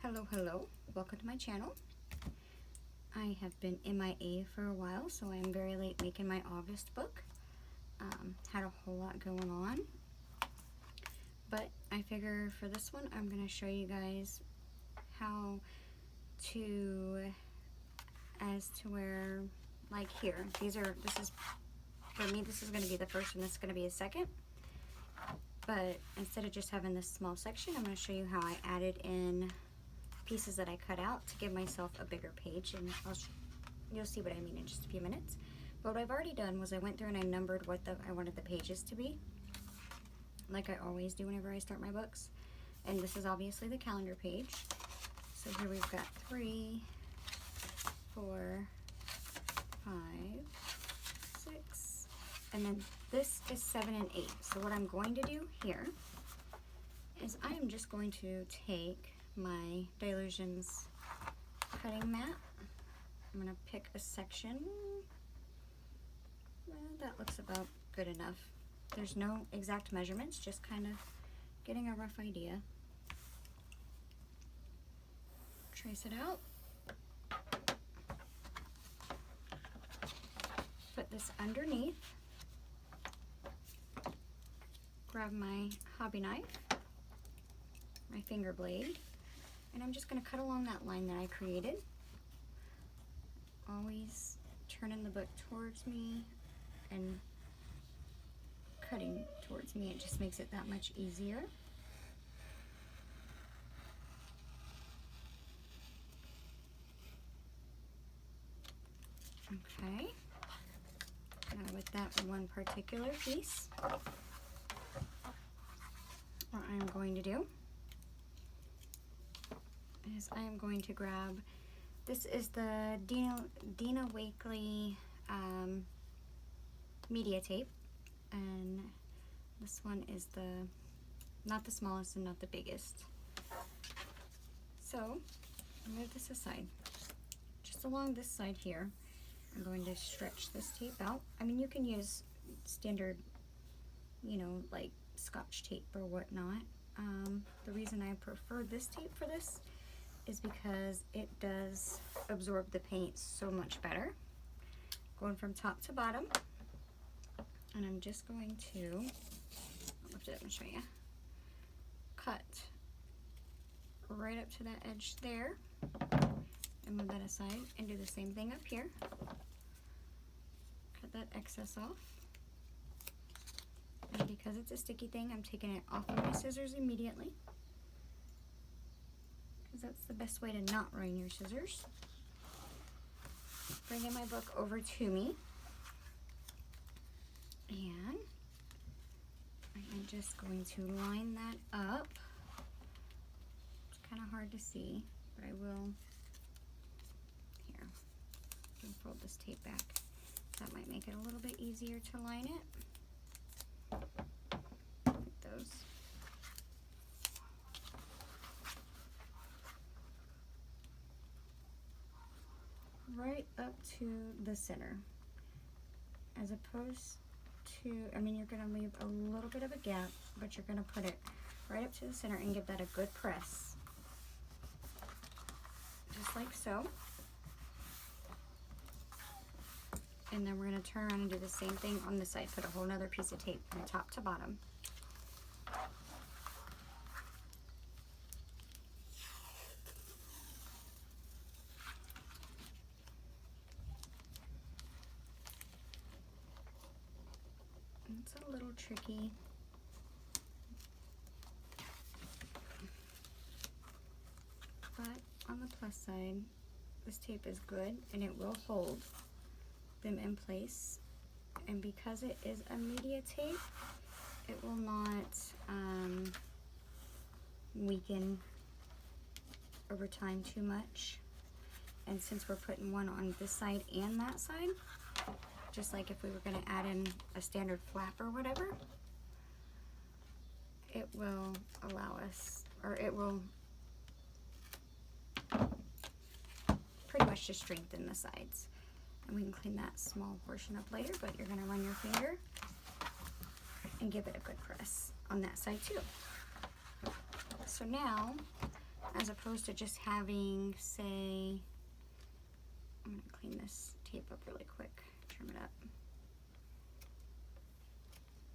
Hello, welcome to my channel. I have been MIA for a while, so I'm very late making my August book. Had a whole lot going on, but I figure for this one I'm going to show you guys how to, as to where, like here, this is, for me this is going to be the first and this is going to be a second. But instead of just having this small section, I'm going to show you how I added in pieces that I cut out to give myself a bigger page, and you'll see what I mean in just a few minutes. But what I've already done was I went through and I numbered what I wanted the pages to be, like I always do whenever I start my books. And this is obviously the calendar page. So here we've got 3, 4, 5, 6, and then this is 7 and 8. So what I'm going to do here is I am just going to take my Dylusions cutting mat. I'm going to pick a section. Well, that looks about good enough. There's no exact measurements, just kind of getting a rough idea. Trace it out. Put this underneath. Grab my hobby knife, my finger blade, and I'm just going to cut along that line that I created. Always turning the book towards me and cutting towards me. It just makes it that much easier. Okay. Now with that one particular piece, what I'm going to do is I am going to grab, this is the Dina Wakley media tape, and this one is not the smallest and not the biggest. So I'll move this aside. Just along this side here, I'm going to stretch this tape out. I mean, you can use standard, like Scotch tape or whatnot. The reason I prefer this tape for this is because it does absorb the paint so much better. Going from top to bottom, and I'm just going to, I'll lift it up and show you, cut right up to that edge there, and move that aside, and do the same thing up here. Cut that excess off. And because it's a sticky thing, I'm taking it off of my scissors immediately, because that's the best way to not ruin your scissors. Bringing my book over to me, and I'm just going to line that up. It's kind of hard to see, but I will. Here, I'll fold this tape back. That might make it a little bit easier to line it. Those. Right up to the center, as opposed to, I mean, you're going to leave a little bit of a gap, but you're going to put it right up to the center and give that a good press, just like so. And then we're going to turn around and do the same thing on this side. Put a whole nother piece of tape from top to bottom. It's a little tricky. But on the plus side, this tape is good and it will hold them in place. And because it is a media tape, it will not weaken over time too much. And since we're putting one on this side and that side, just like if we were going to add in a standard flap or whatever, it will allow us, or it will pretty much just strengthen the sides. And we can clean that small portion up later, but you're going to run your finger and give it a good press on that side too. So now as opposed to just having, say, I'm going to clean this tape up really quick, trim it up.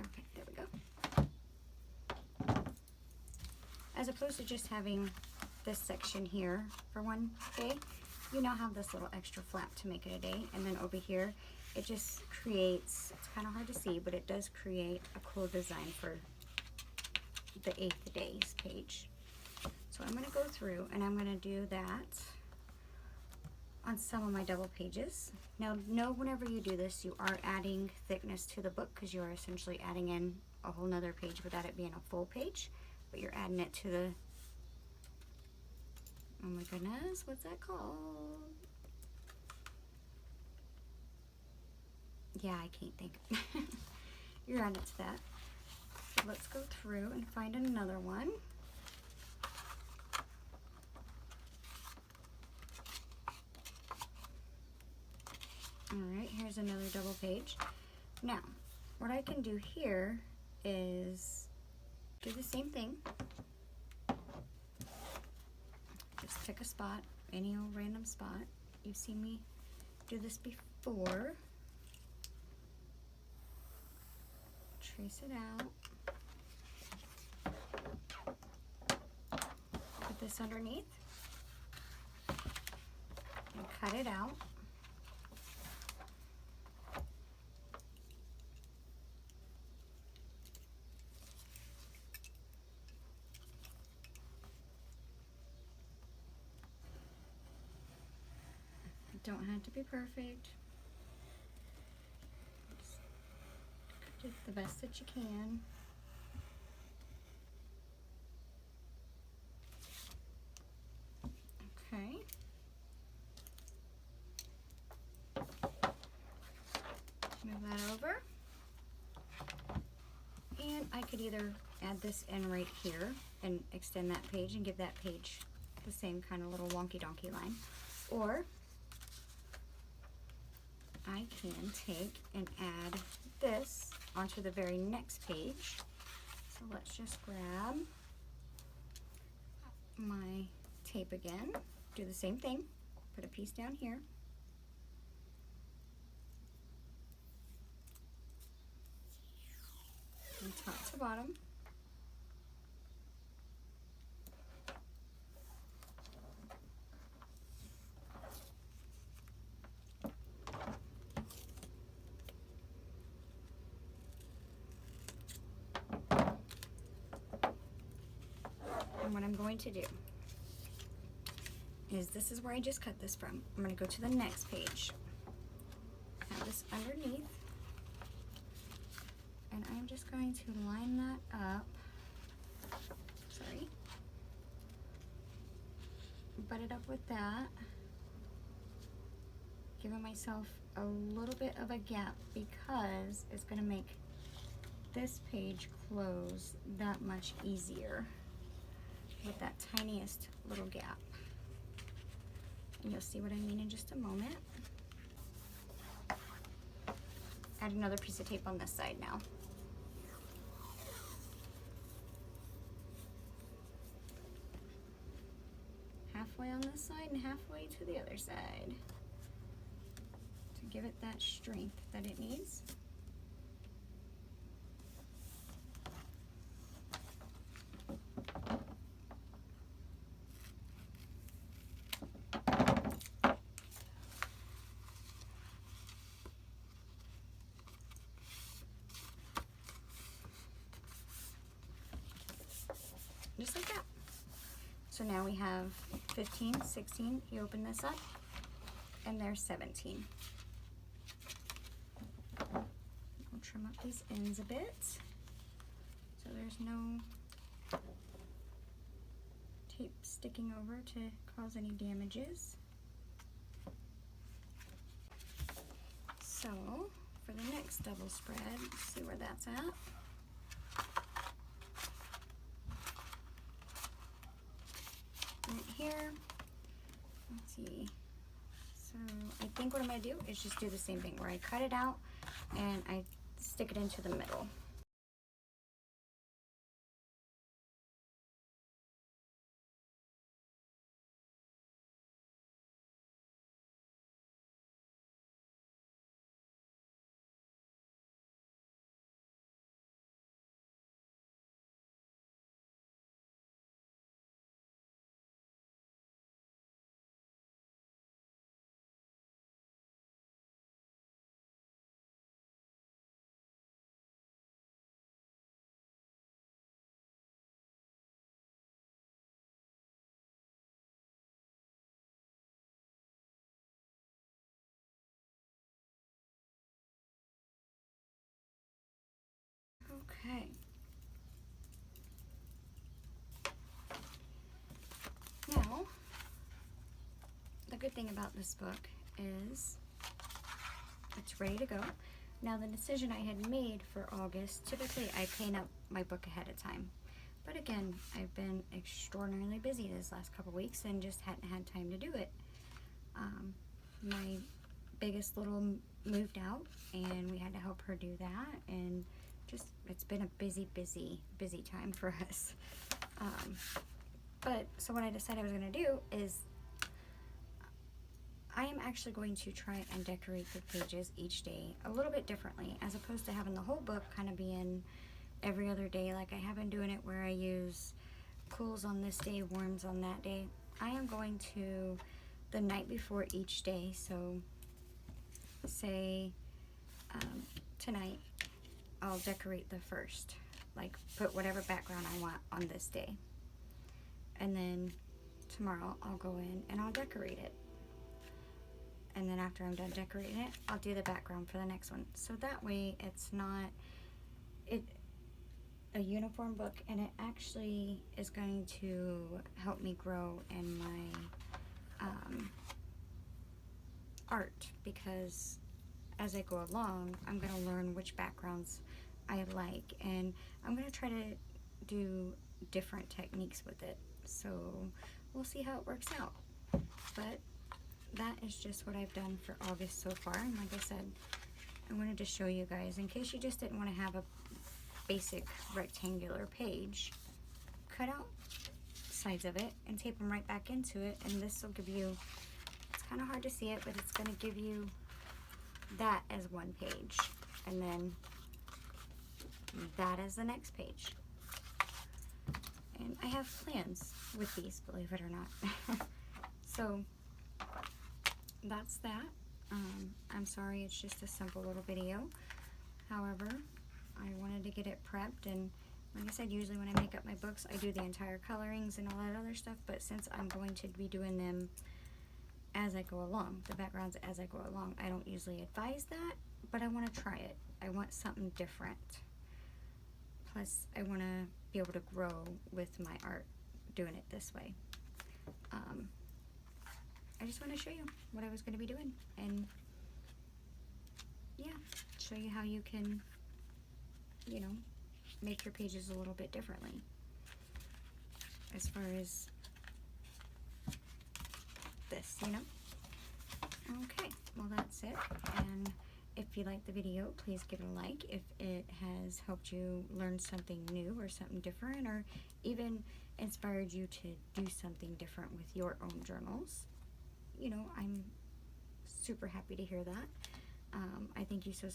Okay, there we go. As opposed to just having this section here for one day, you now have this little extra flap to make it a day, and then over here it just creates, it's kind of hard to see, but it does create a cool design for the 8th days page. So I'm going to go through and I'm going to do that on some of my double pages. Now know whenever you do this, you are adding thickness to the book because you are essentially adding in a whole nother page without it being a full page, but you're adding it to the, oh my goodness, what's that called? Yeah, I can't think. You're adding it to that. So let's go through and find another one. Alright, here's another double page. Now, what I can do here is do the same thing. Just pick a spot, any old random spot. You've seen me do this before. Trace it out. Put this underneath and cut it out. Don't have to be perfect. Just do the best that you can. Okay. Move that over. And I could either add this in right here and extend that page and give that page the same kind of little wonky donkey line, or I can take and add this onto the very next page. So let's just grab my tape again, do the same thing, put a piece down here, from top to bottom. And what I'm going to do is, this is where I just cut this from. I'm going to go to the next page, have this underneath, and I'm just going to line that up. Sorry. Butt it up with that, giving myself a little bit of a gap because it's going to make this page close that much easier with that tiniest little gap. And you'll see what I mean in just a moment. Add another piece of tape on this side now. Halfway on this side and halfway to the other side to give it that strength that it needs. Just like that. So now we have 15, 16, you open this up, and there's 17. I'll trim up these ends a bit so there's no tape sticking over to cause any damages. So for the next double spread, see where that's at. Right here, let's see. So I think what I'm going to do is just do the same thing where I cut it out and I stick it into the middle. Okay. Now, the good thing about this book is it's ready to go. Now, the decision I had made for August, typically I paint up my book ahead of time. But again, I've been extraordinarily busy this last couple weeks and just hadn't had time to do it. My biggest little moved out and we had to help her do that, and just it's been a busy time for us. But so what I decided I was going to do is I am actually going to try and decorate the pages each day a little bit differently, as opposed to having the whole book kind of being every other day like I have been doing it, where I use cools on this day, warms on that day. I am going to, the night before each day, so say tonight I'll decorate the first, like put whatever background I want on this day, and then tomorrow I'll go in and I'll decorate it, and then after I'm done decorating it, I'll do the background for the next one. So that way it's not a uniform book, and it actually is going to help me grow in my art, because as I go along, I'm going to learn which backgrounds I like, and I'm going to try to do different techniques with it. So we'll see how it works out. But that is just what I've done for August so far. And like I said, I wanted to show you guys, in case you just didn't want to have a basic rectangular page, cut out sides of it and tape them right back into it, and this will give you, it's kind of hard to see it, but it's going to give you that as one page, and then that as the next page. And I have plans with these, believe it or not. So that's that. I'm sorry it's just a simple little video. However, I wanted to get it prepped, and like I said, usually when I make up my books, I do the entire colorings and all that other stuff, but since I'm going to be doing them as I go along, the backgrounds as I go along, I don't usually advise that, but I want to try it. I want something different. Plus, I want to be able to grow with my art doing it this way. I just want to show you what I was going to be doing, and yeah, show you how you can, you know, make your pages a little bit differently as far as this, you know. Okay, well that's it, and if you like the video, please give it a like. If it has helped you learn something new or something different, or even inspired you to do something different with your own journals, you know, I'm super happy to hear that. I thank you so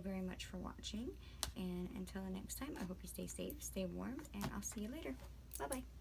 very much for watching, and until the next time, I hope you stay safe, stay warm, and I'll see you later. Bye bye.